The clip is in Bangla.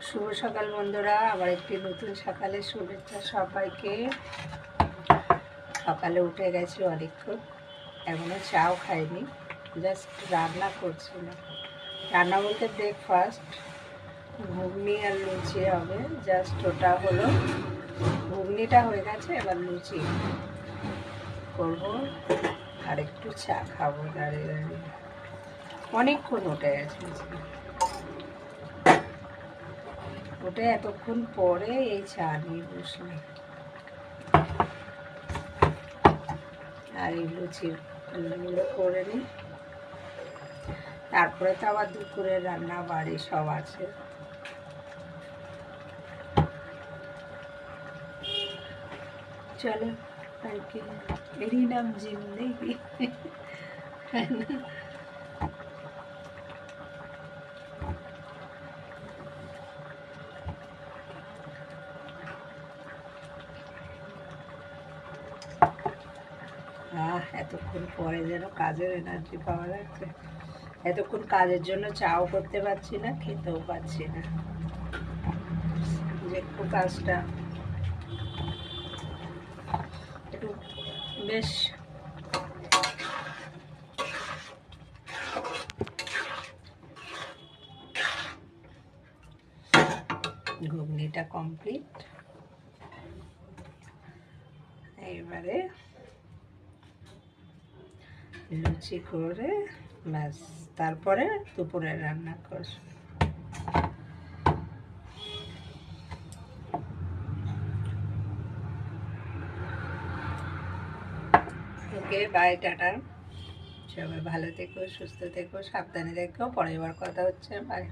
শুভ সকাল বন্ধুরা, আবার একটি নতুন সকালে শুভেচ্ছা সবাইকে। সকালে উঠে গেছি অনেকক্ষণ, এখনও চাও খাইনি, জাস্ট রান্না করছিলাম। রান্না বলতে ব্রেকফাস্ট, ঘুগনি আর লুচি হবে। জাস্ট ওটা হলো, ঘুগনিটা হয়ে গেছে, এবার লুচি করবো আর একটু চা খাবো দাঁড়িয়ে দাঁড়িয়ে। অনেকক্ষণ উঠে গেছে, ওটা এতক্ষণ পরে এই চা নিয়ে বসলাম আর এই লুচির গুলো করে নিই, তারপরে তো আবার দুপুরের রান্না বাড়ি সব আছে। চলো আর কি, এরই নাম জিন্দেগি। এতক্ষণ পরে যেন কাজের এনার্জি পাওয়া যাচ্ছে। এতক্ষণ কাজের জন্য চাও করতে পারছি না, খেতেও পাচ্ছি না, যে একটু কাজটা একটু বেশ ঘুগনিটা কমপ্লিট। এবারে লুচি করে ব্যাস, তারপরে দুপুরে রান্না করব। ওকে, বাই, টাটা। সবাই ভালো থেকো, সুস্থ থেকো, সাবধানে থেকো। পরের বার কথা হচ্ছে, বাই।